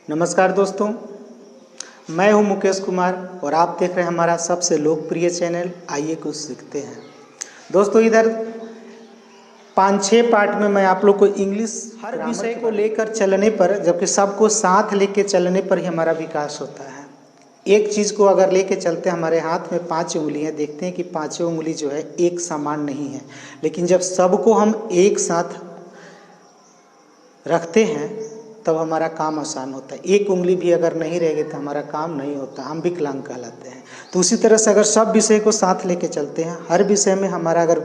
नमस्कार दोस्तों, मैं हूं मुकेश कुमार और आप देख रहे हैं हमारा सबसे लोकप्रिय चैनल आइए कुछ सीखते हैं। दोस्तों, इधर 5-6 पार्ट में मैं आप लोग को इंग्लिश हर विषय को लेकर चलने पर, जबकि सबको साथ लेकर चलने पर ही हमारा विकास होता है। एक चीज़ को अगर लेके चलते हैं, हमारे हाथ में 5 उंगलियां, देखते हैं कि पाँचों उंगली जो है एक समान नहीं है, लेकिन जब सबको हम एक साथ रखते हैं तब हमारा काम आसान होता है। एक उंगली भी अगर नहीं रहेगी तो हमारा काम नहीं होता, हम विकलांग कहलाते हैं। तो उसी तरह से अगर सब विषय को साथ लेके चलते हैं, हर विषय में हमारा अगर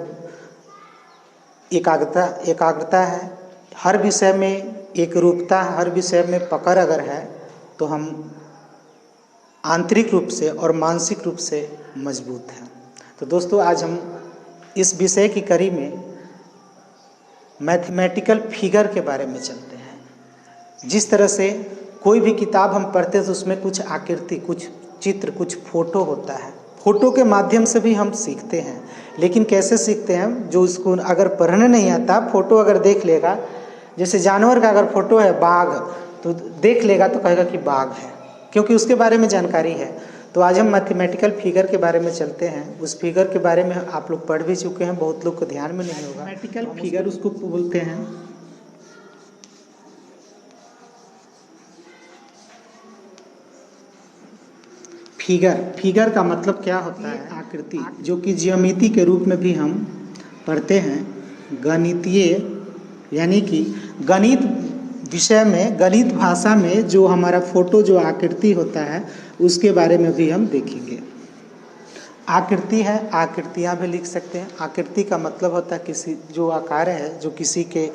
एकाग्रता है, हर विषय में एक रूपता है, हर विषय में पकड़ अगर है, तो हम आंतरिक रूप से और मानसिक रूप से मजबूत हैं। तो दोस्तों, आज हम इस विषय की कड़ी में मैथमेटिकल फिगर के बारे में चलते हैं। जिस तरह से कोई भी किताब हम पढ़ते हैं तो उसमें कुछ आकृति, कुछ चित्र, कुछ फोटो होता है। फोटो के माध्यम से भी हम सीखते हैं, लेकिन कैसे सीखते हैं? जो उसको अगर पढ़ने नहीं आता, फोटो अगर देख लेगा, जैसे जानवर का अगर फोटो है बाघ, तो देख लेगा तो कहेगा कि बाघ है, क्योंकि उसके बारे में जानकारी है। तो आज हम मैथमेटिकल फिगर के बारे में चलते हैं। उस फिगर के बारे में आप लोग पढ़ भी चुके हैं, बहुत लोग को ध्यान में नहीं होगा। मैथमेटिकल फिगर उसको बोलते हैं फिगर का मतलब क्या होता है? आकृति, जो कि ज्यामिति के रूप में भी हम पढ़ते हैं। गणितीय, यानी कि गणित विषय में, गणित भाषा में जो हमारा फोटो, जो आकृति होता है, उसके बारे में भी हम देखेंगे। आकृति है, आकृतियाँ भी लिख सकते हैं। आकृति का मतलब होता है किसी जो आकार है, जो किसी के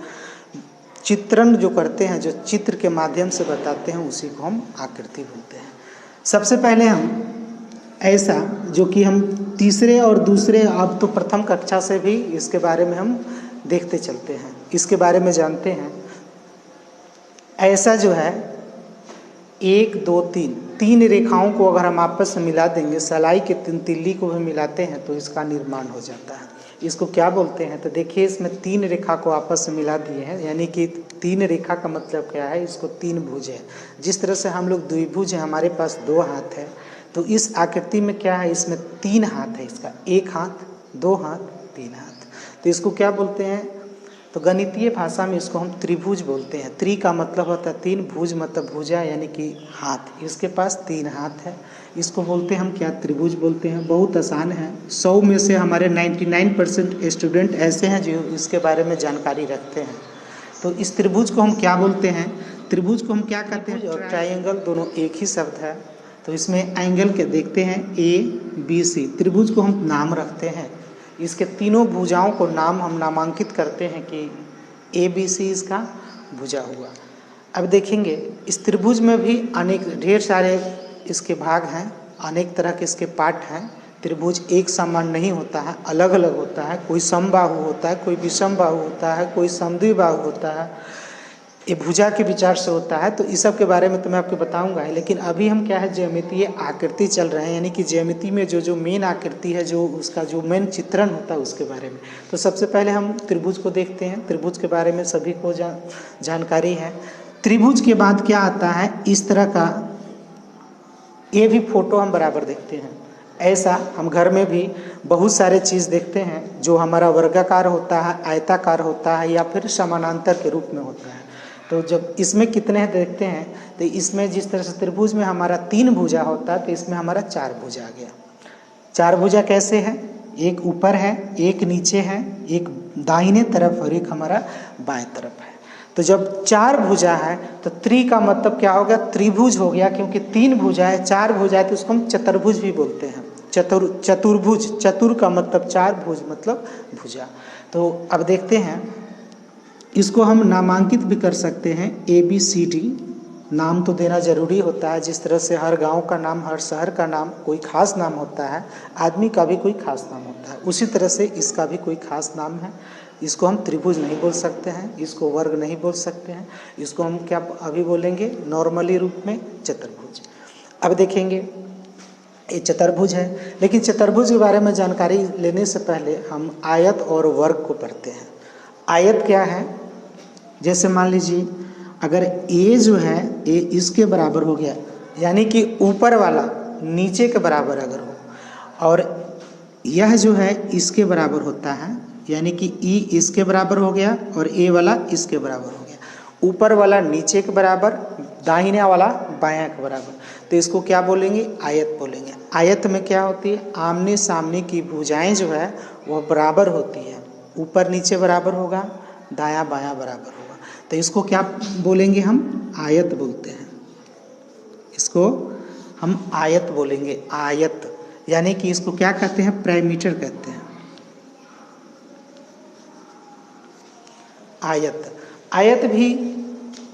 चित्रण जो करते हैं, जो चित्र के माध्यम से बताते हैं, उसी को हम आकृति बोलते हैं। सबसे पहले हम ऐसा, जो कि हम तीसरे और दूसरे, अब तो प्रथम कक्षा से भी इसके बारे में हम देखते चलते हैं, इसके बारे में जानते हैं। ऐसा जो है 1 2 3 रेखाओं को अगर हम आपस में मिला देंगे, सलाई के 3 तिल्ली को भी मिलाते हैं तो इसका निर्माण हो जाता है। इसको क्या बोलते हैं? तो देखिए, इसमें 3 रेखा को आपस में मिला दिए हैं, यानी कि 3 रेखा का मतलब क्या है? इसको 3 भुज है। जिस तरह से हम लोग द्विभुज हैं, हमारे पास 2 हाथ है, तो इस आकृति में क्या है? इसमें 3 हाथ है। इसका 1 हाथ, 2 हाथ, 3 हाथ। तो इसको क्या बोलते हैं? तो गणितीय भाषा में इसको हम त्रिभुज बोलते हैं। त्रि का मतलब होता है 3, भुज मतलब भुजा, यानी कि हाथ। इसके पास 3 हाथ है, इसको बोलते हैं हम क्या? त्रिभुज बोलते हैं। बहुत आसान है। 100 में से हमारे 99% स्टूडेंट ऐसे हैं जो इसके बारे में जानकारी रखते हैं। तो इस त्रिभुज को हम क्या बोलते हैं? त्रिभुज को हम क्या कहते हैं? और ट्रायंगल दोनों एक ही शब्द है। तो इसमें एंगल के देखते हैं ABC। त्रिभुज को हम नाम रखते हैं, इसके तीनों भुजाओं को हम नामांकित करते हैं कि ABC इसका भुजा हुआ। अब देखेंगे, इस त्रिभुज में भी अनेक ढेर सारे इसके भाग हैं, अनेक तरह के इसके पार्ट हैं। त्रिभुज एक समान नहीं होता है, अलग अलग होता है। कोई समबाहु होता है, कोई विषमबाहु होता है, कोई समद्विबाहु होता है। ये भुजा के विचार से होता है। तो इस सब के बारे में तो मैं आपको बताऊंगा ही, लेकिन अभी हम क्या है, ज्यामितीय आकृति चल रहे हैं, यानी कि ज्यामिति में जो मेन आकृति है, जो उसका जो मेन चित्रण होता है, उसके बारे में। तो सबसे पहले हम त्रिभुज को देखते हैं। त्रिभुज के बारे में सभी को जानकारी है। त्रिभुज के बाद क्या आता है? इस तरह का ये भी फोटो हम बराबर देखते हैं। ऐसा हम घर में भी बहुत सारे चीज़ देखते हैं, जो हमारा वर्गाकार होता है, आयताकार होता है, या फिर समानांतर के रूप में होता है। तो जब इसमें कितने देखते हैं, तो इसमें जिस तरह से त्रिभुज में हमारा 3 भुजा होता है, तो इसमें हमारा 4 भुजा आ गया। 4 भुजा कैसे है? एक ऊपर है, एक नीचे है, एक दाहिने तरफ और एक हमारा बाएं तरफ है। तो जब 4 भुजा है तो त्रि का मतलब क्या हो गया? त्रिभुज हो गया, क्योंकि 3 भुजा है, 4 भुजा है, तो उसको हम चतुर्भुज भी बोलते हैं। चतुर्भुज, चतुर का मतलब 4, भुज मतलब भुजा। तो अब देखते हैं, इसको हम नामांकित भी कर सकते हैं। ABCD नाम तो देना जरूरी होता है। जिस तरह से हर गांव का नाम, हर शहर का नाम कोई खास नाम होता है, आदमी का भी कोई खास नाम होता है, उसी तरह से इसका भी कोई खास नाम है। इसको हम त्रिभुज नहीं बोल सकते हैं, इसको वर्ग नहीं बोल सकते हैं, इसको हम क्या अभी बोलेंगे? नॉर्मली रूप में चतुर्भुज। अब देखेंगे, ये चतुर्भुज है, लेकिन चतुर्भुज के बारे में जानकारी लेने से पहले हम आयत और वर्ग को पढ़ते हैं। आयत क्या है? जैसे मान लीजिए अगर ए जो है ए इसके बराबर हो गया, यानी कि ऊपर वाला नीचे के बराबर अगर हो, और यह जो है इसके बराबर होता है, यानी कि ई इसके बराबर हो गया और ए वाला इसके बराबर हो गया, ऊपर वाला नीचे के बराबर, दाहिने वाला बायां के बराबर, तो इसको क्या बोलेंगे? आयत बोलेंगे। आयत में क्या होती है? आमने सामने की भुजाएं जो है वह बराबर होती है, ऊपर नीचे बराबर होगा, दायां बायां बराबर होगा, तो इसको क्या बोलेंगे? हम आयत बोलते हैं। इसको हम आयत बोलेंगे, आयत, यानी कि इसको क्या कहते हैं? प्राइमीटर कहते हैं, आयत। आयत भी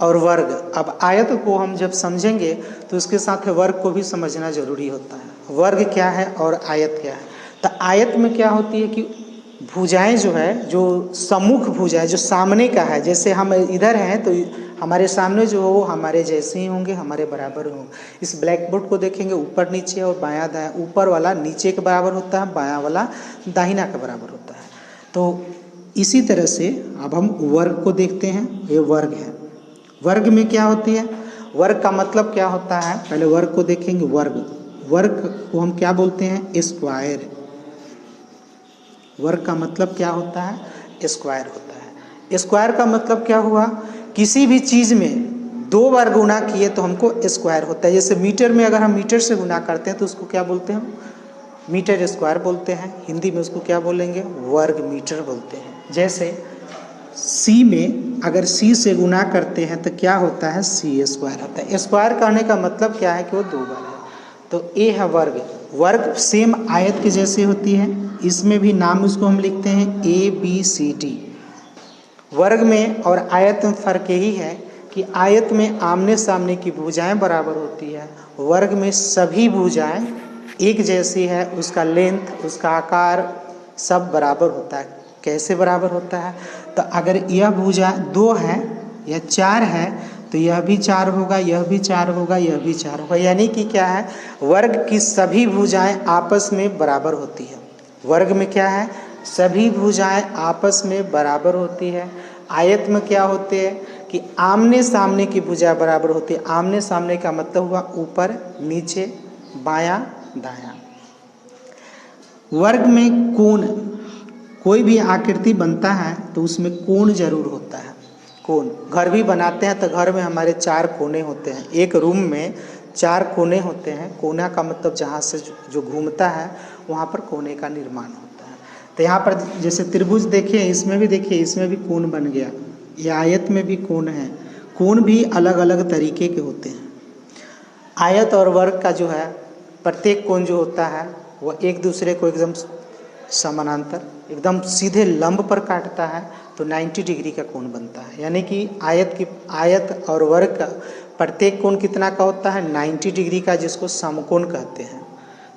और वर्ग, अब आयत को हम जब समझेंगे तो उसके साथ वर्ग को भी समझना जरूरी होता है। वर्ग क्या है और आयत क्या है? तो आयत में क्या होती है कि भुजाएं जो है, जो सम्मुख भुजाएं, जो सामने का है, जैसे हम इधर हैं तो हमारे सामने जो हो वो हमारे जैसे ही होंगे, हमारे बराबर होंगे। इस ब्लैक बोर्ड को देखेंगे, ऊपर नीचे और बायां दायां, ऊपर वाला नीचे के बराबर होता है, बायां वाला दाहिना के बराबर होता है। तो इसी तरह से अब हम वर्ग को देखते हैं। ये वर्ग है। वर्ग में क्या होती है? वर्ग का मतलब क्या होता है? पहले वर्ग को देखेंगे। वर्ग को हम क्या बोलते हैं? स्क्वायर। वर्ग का मतलब क्या होता है? स्क्वायर होता है। स्क्वायर का मतलब क्या हुआ? किसी भी चीज़ में दो बार गुना किए तो हमको स्क्वायर होता है। जैसे मीटर में अगर हम मीटर से गुना करते हैं तो उसको क्या बोलते हैं? मीटर स्क्वायर बोलते हैं। हिंदी में उसको क्या बोलेंगे? वर्ग मीटर बोलते हैं। जैसे सी में अगर सी से गुना करते हैं तो क्या होता है? सी स्क्वायर होता है। स्क्वायर करने का मतलब क्या है? कि वो दो बार है। तो ए है वर्ग। वर्ग सेम आयत के जैसे होती है, इसमें भी नाम उसको हम लिखते हैं ABCD। वर्ग में और आयत में फ़र्क यही है कि आयत में आमने सामने की भुजाएं बराबर होती है, वर्ग में सभी भुजाएं एक जैसी है, उसका लेंथ, उसका आकार सब बराबर होता है। कैसे बराबर होता है? तो अगर यह भुजा दो है या चार है तो यह भी चार होगा, यह भी चार होगा, यह भी चार होगा, यानी कि क्या है? वर्ग की सभी भुजाएं आपस में बराबर होती है। वर्ग में क्या है? सभी भुजाएं आपस में बराबर होती है। आयत में क्या होते हैं कि आमने सामने की भुजा बराबर होती है। आमने सामने का मतलब हुआ ऊपर नीचे बायां दायां। वर्ग में कोण, कोई भी आकृति बनता है तो उसमें कोण जरूर होता है। कोण, घर भी बनाते हैं तो घर में हमारे चार कोने होते हैं। एक रूम में चार कोने होते हैं। कोना का मतलब जहाँ से जो घूमता है वहाँ पर कोने का निर्माण होता है। तो यहाँ पर जैसे त्रिभुज देखिए, इसमें भी देखिए, इसमें भी कोण बन गया। ये आयत में भी कोण है। कोण भी अलग अलग तरीके के होते हैं। आयत और वर्ग का जो है प्रत्येक कोण जो होता है वह एक दूसरे को एकदम समानांतर, एकदम सीधे लंब पर काटता है तो 90 डिग्री का कोण बनता है। यानी कि आयत और वर्ग का प्रत्येक कोण कितना का होता है? 90 डिग्री का, जिसको समकोण कहते हैं।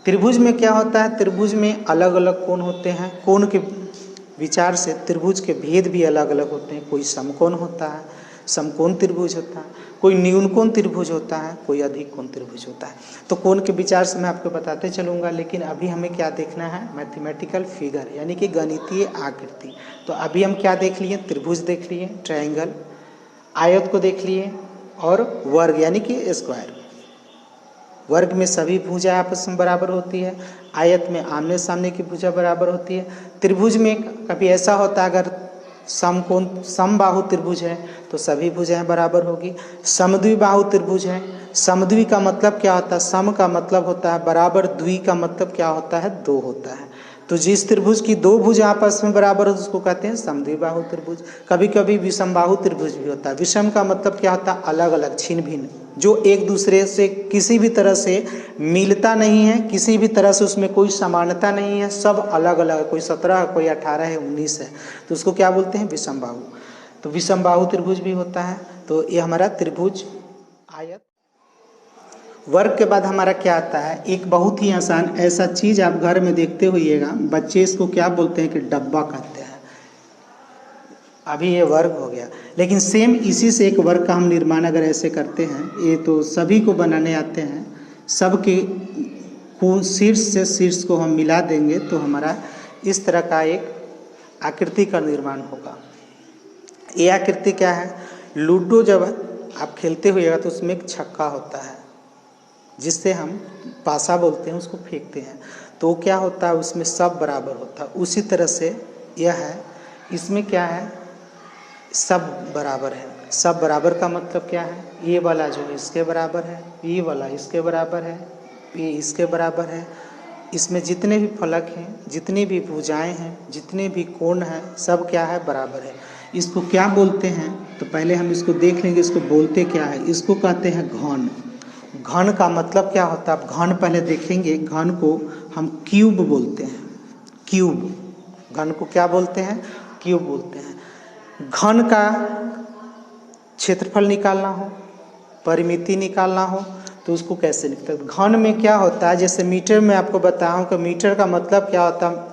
त्रिभुज में क्या होता है? त्रिभुज में अलग अलग कोण होते हैं। कोण के विचार से त्रिभुज के भेद भी अलग अलग होते हैं। कोई समकोण होता है, समकोण त्रिभुज होता है, कोई न्यून कोण त्रिभुज होता है, कोई अधिक कोण त्रिभुज होता है। तो कोण के विचार से मैं आपको बताते चलूँगा, लेकिन अभी हमें क्या देखना है? मैथमेटिकल फिगर, यानी कि गणितीय आकृति। तो अभी हम क्या देख लिए? त्रिभुज देख लिए, ट्रायंगल, आयत को देख लिए, और वर्ग यानी कि स्क्वायर। वर्ग में सभी भुजा आपस में बराबर होती है। आयत में आमने सामने की भुजा बराबर होती है। त्रिभुज में कभी ऐसा होता है, अगर समकोण समबाहु त्रिभुज है तो सभी भुजाएं बराबर होगी। समद्विबाहु त्रिभुज है। समद्वि का मतलब क्या होता है? सम का मतलब होता है बराबर, द्वि का मतलब क्या होता है? दो होता है। तो जिस त्रिभुज की दो भुज आपस में बराबर हो उसको कहते हैं समद्विबाहु त्रिभुज। कभी कभी विषमबाहु त्रिभुज भी होता है। विषम का मतलब क्या होता है? अलग अलग, छिन्न भिन्न, जो एक दूसरे से किसी भी तरह से मिलता नहीं है, किसी भी तरह से उसमें कोई समानता नहीं है, सब अलग अलग, कोई 17 कोई 18 है, 19 है, तो उसको क्या बोलते हैं? विषमबाहु। तो विषमबाहु त्रिभुज भी होता है। तो ये हमारा त्रिभुज, आयत। वर्ग के बाद हमारा क्या आता है? एक बहुत ही आसान ऐसा चीज़ आप घर में देखते होइएगा, बच्चे इसको क्या बोलते हैं? कि डब्बा कहते हैं। अभी ये वर्ग हो गया, लेकिन सेम इसी से एक वर्ग का हम निर्माण अगर ऐसे करते हैं, ये तो सभी को बनाने आते हैं, सबके को शीर्ष से शीर्ष को हम मिला देंगे तो हमारा इस तरह का एक आकृति का निर्माण होगा। ये आकृति क्या है? लूडो जब आप खेलते हुएगा तो उसमें एक छक्का होता है जिससे हम पासा बोलते हैं, उसको फेंकते हैं तो क्या होता है, उसमें सब बराबर होता है। उसी तरह से यह है, इसमें क्या है, सब बराबर है। सब बराबर का मतलब क्या है, ये वाला जो है इसके बराबर है, ये वाला इसके बराबर है, ये इसके बराबर है। इसमें जितने भी फलक हैं, जितनी भी भुजाएं हैं, जितने भी कोण हैं, सब क्या है, बराबर है। इसको क्या बोलते हैं, तो पहले हम इसको देख लेंगे, इसको बोलते क्या है। इसको कहते हैं घन। घन का मतलब क्या होता है, घन पहले देखेंगे। घन को हम क्यूब बोलते हैं, क्यूब। घन को क्या बोलते हैं, क्यूब बोलते हैं। घन का क्षेत्रफल निकालना हो, परिमिति निकालना हो तो उसको कैसे निकलता है। घन में क्या होता है, जैसे मीटर में आपको बताऊं कि मीटर का मतलब क्या होता है,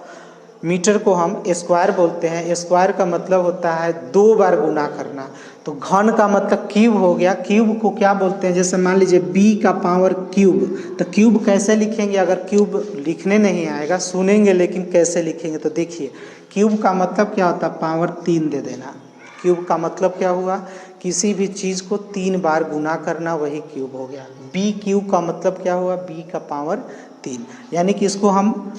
मीटर को हम स्क्वायर बोलते हैं। स्क्वायर का मतलब होता है 2 बार गुना करना। तो घन का मतलब क्यूब हो गया। क्यूब को क्या बोलते हैं, जैसे मान लीजिए b का पावर क्यूब, तो क्यूब कैसे लिखेंगे, अगर क्यूब लिखने नहीं आएगा, सुनेंगे लेकिन कैसे लिखेंगे, तो देखिए क्यूब का मतलब क्या होता है, पावर 3 दे देना। क्यूब का मतलब क्या हुआ, किसी भी चीज़ को 3 बार गुना करना, वही क्यूब हो गया। b क्यूब का मतलब क्या हुआ, b का पावर 3। यानी कि इसको हम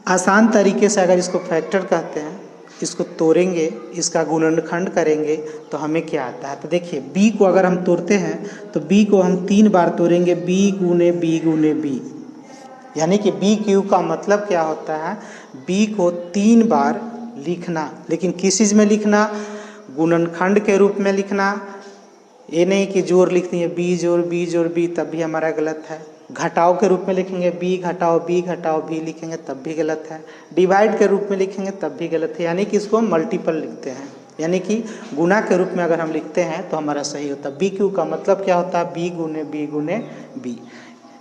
आसान तरीके से अगर इसको फैक्टर कहते हैं, इसको तोड़ेंगे, इसका गुणनखंड करेंगे तो हमें क्या आता है। तो देखिए b को अगर हम तोड़ते हैं तो b को हम 3 बार तोड़ेंगे, b गुने b गुने b, यानी कि b क्यूब का मतलब क्या होता है, b को 3 बार लिखना। लेकिन किस चीज़ में लिखना, गुणनखंड के रूप में लिखना। ये नहीं कि जोड़ लिखती है b जोड़ b तब भी हमारा गलत है। घटाव के रूप में लिखेंगे b घटाओ b लिखेंगे तब भी गलत है। डिवाइड के रूप में लिखेंगे तब भी गलत है। यानी कि इसको हम मल्टीपल लिखते हैं, यानी कि गुना के रूप में अगर हम लिखते हैं तो हमारा सही होता है। b क्यूब का मतलब क्या होता है, b गुने b।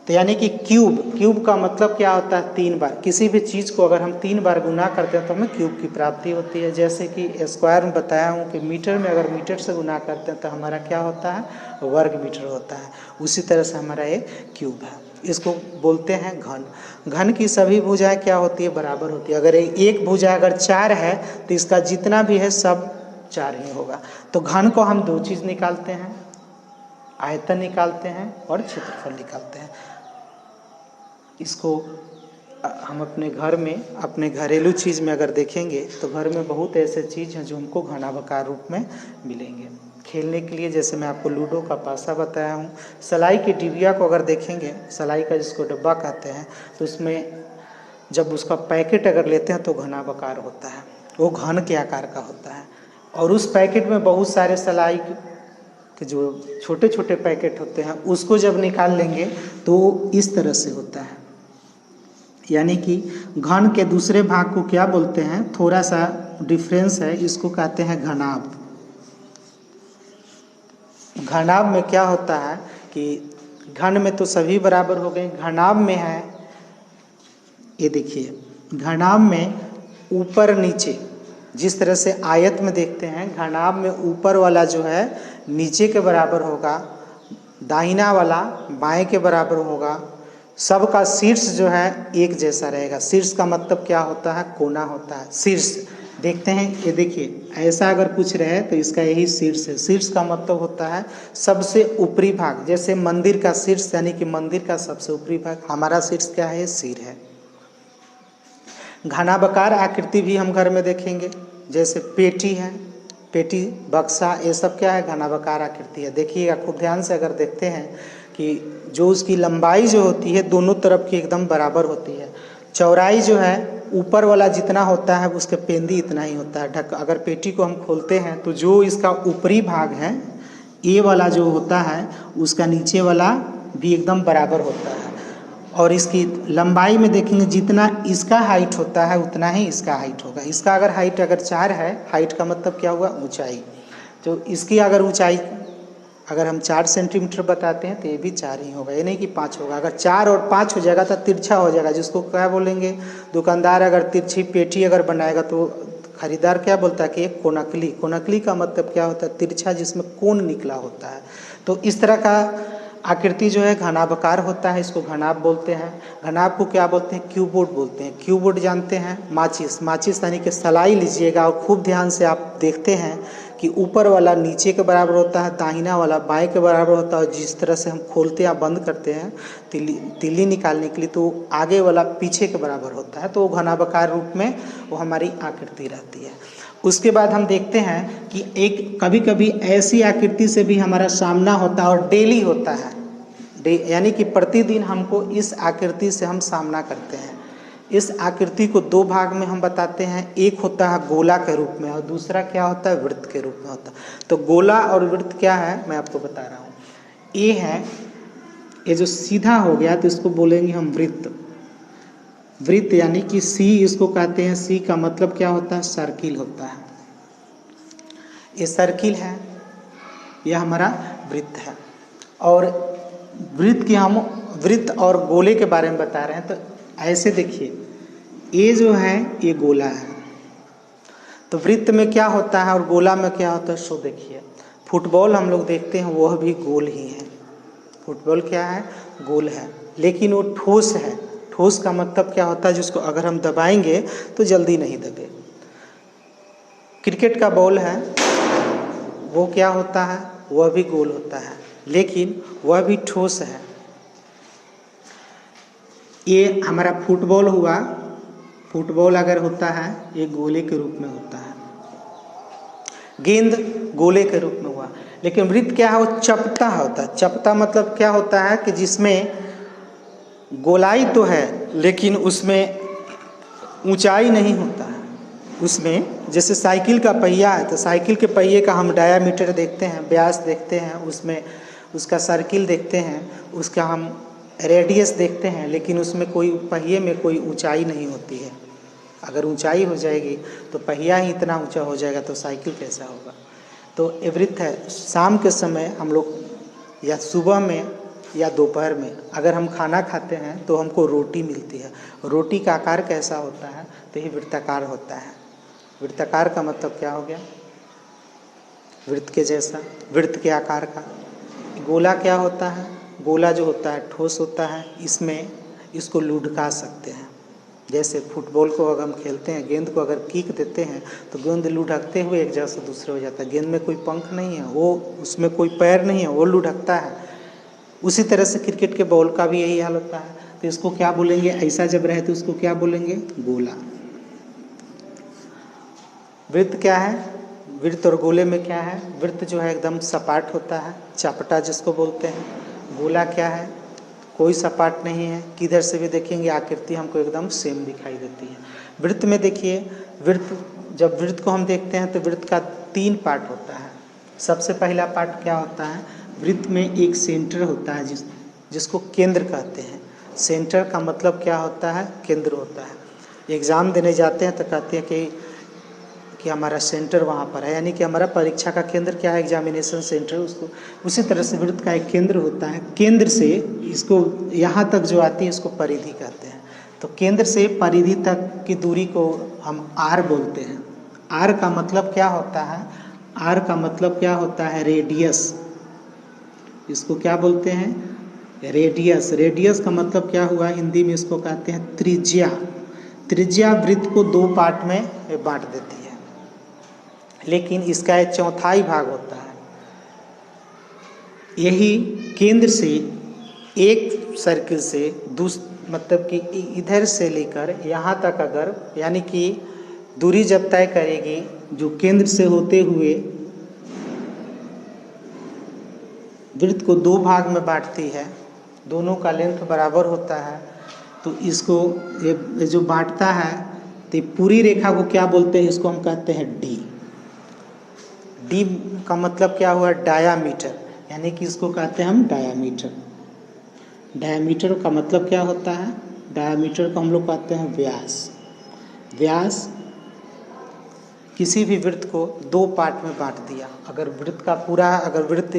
तो यानी कि क्यूब का मतलब क्या होता है, 3 बार। किसी भी चीज़ को अगर हम 3 बार गुना करते हैं तो हमें क्यूब की प्राप्ति होती है। जैसे कि स्क्वायर में बताया हूँ कि मीटर में अगर मीटर से गुना करते हैं तो हमारा क्या होता है, वर्ग मीटर होता है। उसी तरह से हमारा ये क्यूब है, इसको बोलते हैं घन। घन की सभी भुजाएं क्या होती है, बराबर होती है। अगर एक भुजा अगर 4 है तो इसका जितना भी है सब 4 ही होगा। तो घन को हम 2 चीज़ निकालते हैं, आयतन निकालते हैं और क्षेत्रफल निकालते हैं। इसको हम अपने घर में, अपने घरेलू चीज़ में अगर देखेंगे तो घर में बहुत ऐसे चीज़ हैं जो हमको घनाभाकार रूप में मिलेंगे। खेलने के लिए जैसे मैं आपको लूडो का पासा बताया हूँ। सलाई की डिबिया को अगर देखेंगे, सलाई का जिसको डब्बा कहते हैं, तो उसमें जब उसका पैकेट अगर लेते हैं तो घनाभाकार होता है, वो घन के आकार का होता है। और उस पैकेट में बहुत सारे सलाई के जो छोटे छोटे पैकेट होते हैं उसको जब निकाल लेंगे तो इस तरह से होता है। यानी कि घन के दूसरे भाग को क्या बोलते हैं, थोड़ा सा डिफरेंस है, इसको कहते हैं घनाभ। घनाभ में क्या होता है कि घन में तो सभी बराबर हो गए, घनाभ में है, ये देखिए घनाभ में ऊपर नीचे, जिस तरह से आयत में देखते हैं, घनाभ में ऊपर वाला जो है नीचे के बराबर होगा, दाहिना वाला बाएं के बराबर होगा, सबका शीर्ष जो है एक जैसा रहेगा। शीर्ष का मतलब क्या होता है, कोना होता है। शीर्ष देखते हैं, ये देखिए ऐसा अगर पूछ रहे हैं तो इसका यही शीर्ष है। शीर्ष का मतलब होता है सबसे ऊपरी भाग, जैसे मंदिर का शीर्ष यानी कि मंदिर का सबसे ऊपरी भाग। हमारा शीर्ष क्या है, सिर है। घनाभाकार आकृति भी हम घर में देखेंगे, जैसे पेटी है, पेटी, बक्सा, ये सब क्या है, घनाभाकार आकृति है। देखिएगा खूब ध्यान से अगर देखते हैं कि जो उसकी लंबाई जो होती है दोनों तरफ की एकदम बराबर होती है। चौड़ाई जो है ऊपर वाला जितना होता है उसके पेंदी इतना ही होता है। अगर पेटी को हम खोलते हैं तो जो इसका ऊपरी भाग है, ये वाला जो होता है, उसका नीचे वाला भी एकदम बराबर होता है। और इसकी लंबाई में देखेंगे जितना इसका हाइट होता है उतना ही इसका हाइट होगा। इसका अगर हाइट अगर 4 है, हाइट का मतलब क्या हुआ, ऊंचाई, तो इसकी अगर ऊंचाई अगर हम 4 सेंटीमीटर बताते हैं तो ये भी 4 ही होगा, ये नहीं कि 5 होगा। अगर 4 और 5 हो जाएगा तो तिरछा हो जाएगा, जिसको क्या बोलेंगे, दुकानदार अगर तिरछी पेटी अगर बनाएगा तो खरीदार क्या बोलता है कि एक कोनकली। कोनकली का मतलब क्या होता है, तिरछा जिसमें कोन निकला होता है। तो इस तरह का आकृति जो है घनाभाकार होता है, इसको घनाभ बोलते हैं। घनाभ को क्या बोलते हैं, क्यूबोर्ड बोलते हैं। क्यूबोर्ड जानते हैं, माचिस, माचिस यानी कि सलाई लीजिएगा और खूब ध्यान से आप देखते हैं कि ऊपर वाला नीचे के बराबर होता है, दाहिना वाला बाएं के बराबर होता है। जिस तरह से हम खोलते या बंद करते हैं तिल्ली निकालने के लिए, तो आगे वाला पीछे के बराबर होता है, तो वो घनाभाकार रूप में वो हमारी आकृति रहती है। उसके बाद हम देखते हैं कि एक कभी कभी ऐसी आकृति से भी हमारा सामना होता है और डेली होता है, यानी कि प्रतिदिन हमको इस आकृति से हम सामना करते हैं। इस आकृति को दो भाग में हम बताते हैं, एक होता है गोला के रूप में और दूसरा क्या होता है, वृत्त के रूप में होता है। तो गोला और वृत्त क्या है मैं आपको बता रहा हूँ। ये है, ये जो सीधा हो गया तो इसको बोलेंगे हम वृत्त। वृत्त यानी कि सी इसको कहते हैं। सी का मतलब क्या होता है, सर्किल होता है। ये सर्किल है, यह हमारा वृत्त है। और वृत्त की हम वृत्त और गोले के बारे में बता रहे हैं। तो ऐसे देखिए, ये जो है ये गोला है, तो वृत्त में क्या होता है और गोला में क्या होता है, सो देखिए फुटबॉल हम लोग देखते हैं वह भी गोल ही है। फुटबॉल क्या है, गोल है, लेकिन वो ठोस है। ठोस का मतलब क्या होता है, जिसको अगर हम दबाएंगे तो जल्दी नहीं दबे। क्रिकेट का बॉल है, वो क्या होता है, वह भी गोल होता है, लेकिन वह भी ठोस है। ये हमारा फुटबॉल हुआ, फुटबॉल अगर होता है ये गोले के रूप में होता है, गेंद गोले के रूप में हुआ। लेकिन वृत्त क्या है, वो चपटा होता है। चपटा मतलब क्या होता है कि जिसमें गोलाई तो है लेकिन उसमें ऊंचाई नहीं होता है। उसमें जैसे साइकिल का पहिया है, तो साइकिल के पहिए का हम डायामीटर देखते हैं, व्यास देखते हैं, उसमें उसका सर्किल देखते हैं, उसका हम रेडियस देखते हैं, लेकिन उसमें कोई पहिए में कोई ऊंचाई नहीं होती है। अगर ऊंचाई हो जाएगी तो पहिया ही इतना ऊंचा हो जाएगा तो साइकिल कैसा होगा। तो ये वृत्त है। शाम के समय हम लोग या सुबह में या दोपहर में अगर हम खाना खाते हैं तो हमको रोटी मिलती है। रोटी का आकार कैसा होता है, तो ये वृत्ताकार होता है। वृत्ताकार का मतलब क्या हो गया, वृत्त के जैसा, वृत्त के आकार का। गोला क्या होता है, गोला जो होता है ठोस होता है, इसमें इसको लुढ़का सकते हैं। जैसे फुटबॉल को अगर हम खेलते हैं, गेंद को अगर किक देते हैं तो गेंद लुढ़कते हुए एक जगह से दूसरे हो जाता है। गेंद में कोई पंख नहीं है, वो उसमें कोई पैर नहीं है, वो लुढ़कता है। उसी तरह से क्रिकेट के बॉल का भी यही हाल होता है। तो इसको क्या बोलेंगे, ऐसा जब रहे तो उसको क्या बोलेंगे, गोला। वृत्त क्या है, वृत्त और गोले में क्या है, वृत्त जो है एकदम सपाट होता है, चपटा जिसको बोलते हैं। गोला क्या है, कोई सपाट नहीं है, किधर से भी देखेंगे आकृति हमको एकदम सेम दिखाई देती है। वृत्त में देखिए, वृत्त जब वृत्त को हम देखते हैं तो वृत्त का 3 पार्ट होता है। सबसे पहला पार्ट क्या होता है, वृत्त में एक सेंटर होता है जिसको केंद्र कहते हैं। सेंटर का मतलब क्या होता है, केंद्र होता है। एग्ज़ाम देने जाते हैं तो कहते हैं कि हमारा सेंटर वहाँ पर है, यानी कि हमारा परीक्षा का केंद्र क्या है, एग्जामिनेशन सेंटर। उसको उसी तरह से वृत्त का एक केंद्र होता है। केंद्र से इसको यहाँ तक जो आती है इसको परिधि कहते हैं। तो केंद्र से परिधि तक की दूरी को हम आर बोलते हैं। आर का मतलब क्या होता है, आर का मतलब क्या होता है, रेडियस। इसको क्या बोलते हैं, रेडियस। रेडियस का मतलब क्या हुआ, हिंदी में इसको कहते हैं त्रिज्या। त्रिज्या वृत्त को 2 पार्ट में बांट देती है, लेकिन इसका एक चौथाई भाग होता है। यही केंद्र से एक सर्किल से मतलब कि इधर से लेकर यहाँ तक अगर, यानी कि दूरी जब तय करेगी जो केंद्र से होते हुए वृत्त को 2 भाग में बांटती है, दोनों का लेंथ बराबर होता है, तो इसको ये जो बांटता है तो पूरी रेखा को क्या बोलते हैं, इसको हम कहते हैं डी। डी का मतलब क्या हुआ, डायामीटर, यानी कि इसको कहते हैं हम डायामीटर। डायामीटर का मतलब क्या होता है, डायामीटर को हम लोग कहते हैं व्यास। व्यास किसी भी वृत्त को 2 पार्ट में बांट दिया। अगर वृत्त का पूरा, अगर वृत्त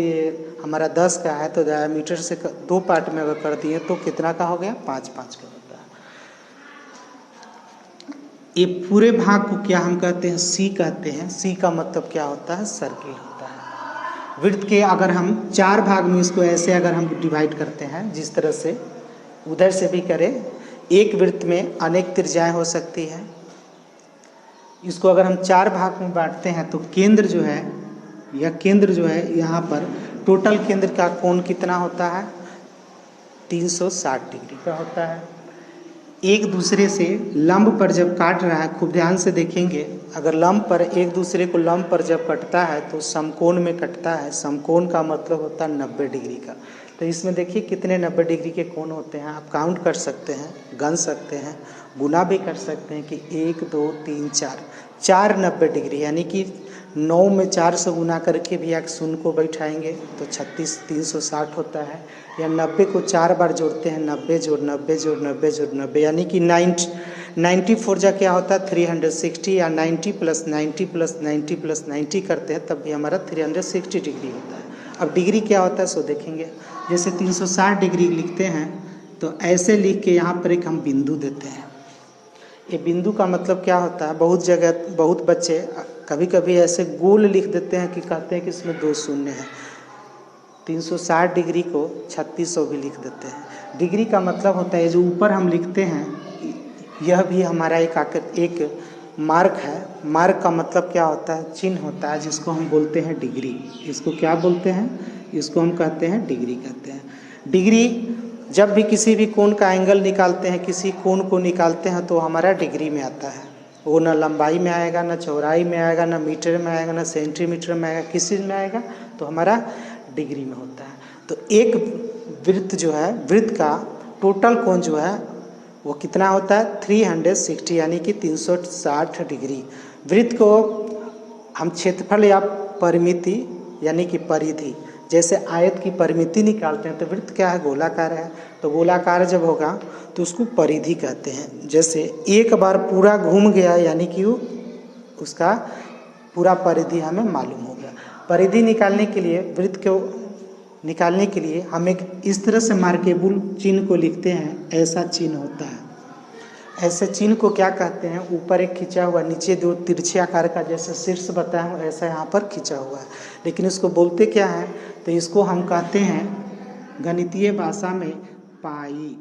हमारा 10 का है तो डायामीटर से 2 पार्ट में अगर कर दिए तो कितना का हो गया, 5-5 का होता है। ये पूरे भाग को क्या हम कहते हैं, सी कहते हैं। सी का मतलब क्या होता है, सर्किल होता है। वृत्त के अगर हम 4 भाग में इसको ऐसे अगर हम डिवाइड करते हैं, जिस तरह से उधर से भी करें, एक वृत्त में अनेक त्रिज्याएं हो सकती है। इसको अगर हम 4 भाग में बांटते हैं तो केंद्र जो है यह केंद्र जो है यहाँ पर टोटल केंद्र का कोण कितना होता है 360 डिग्री का होता है। एक दूसरे से लंब पर जब काट रहा है, खूब ध्यान से देखेंगे, अगर लंब पर एक दूसरे को लंब पर जब कटता है तो समकोण में कटता है। समकोण का मतलब होता है 90 डिग्री का। तो इसमें देखिए कितने 90 डिग्री के कोण होते हैं, आप काउंट कर सकते हैं, गन सकते हैं, गुना भी कर सकते हैं कि 1 2 3 4 4 90 डिग्री, यानी कि 9 में 4 से गुना करके भी एक शून्य को बैठाएंगे तो 36 360 होता है। या 90 को 4 बार जोड़ते हैं, 90 जोड़ 90 जोड़ 90 जोड़ 90, यानी कि 94 जा क्या होता है 360, या 90 प्लस 90 प्लस 90 प्लस 90 करते हैं तब भी हमारा 360 डिग्री होता है। अब डिग्री क्या होता है सो देखेंगे। जैसे 360 डिग्री लिखते हैं तो ऐसे लिख के यहाँ पर एक हम बिंदु देते हैं। ये बिंदु का मतलब क्या होता है, बहुत जगह बहुत बच्चे कभी कभी ऐसे गोल लिख देते हैं कि कहते हैं कि इसमें 2 शून्य है। 360 डिग्री को 3600 भी लिख देते हैं। डिग्री का मतलब होता है जो ऊपर हम लिखते हैं, यह भी हमारा एक मार्क है। मार्क का मतलब क्या होता है, चिन्ह होता है, जिसको हम बोलते हैं डिग्री। इसको क्या बोलते हैं, इसको हम कहते हैं डिग्री कहते हैं। डिग्री जब भी किसी भी कोण का एंगल निकालते हैं, किसी कोण को निकालते हैं तो हमारा डिग्री में आता है। वो ना लंबाई में आएगा, ना चौड़ाई में आएगा, ना मीटर में आएगा, ना सेंटीमीटर में आएगा, किस चीज़ में आएगा तो हमारा डिग्री में होता है। तो एक वृत्त जो है, वृत्त का टोटल कोण जो है वो कितना होता है 360, यानी कि 360 डिग्री। वृत्त को हम क्षेत्रफल या परिमिति यानी कि परिधि, जैसे आयत की परिमिति निकालते हैं तो वृत्त क्या है गोलाकार है, तो गोलाकार जब होगा तो उसको परिधि कहते हैं। जैसे एक बार पूरा घूम गया यानी कि उसका पूरा परिधि हमें मालूम हो गया। परिधि निकालने के लिए, वृत्त को निकालने के लिए हम एक इस तरह से मार्केबल चिन्ह को लिखते हैं, ऐसा चिन्ह होता है। ऐसे चिन्ह को क्या कहते हैं, ऊपर एक खिंचा हुआ, नीचे 2 तिरछे आकार का जैसे शीर्ष बताया हूँ ऐसा यहाँ पर खिंचा हुआ है, लेकिन इसको बोलते क्या है, तो इसको हम कहते हैं गणितीय भाषा में पाई।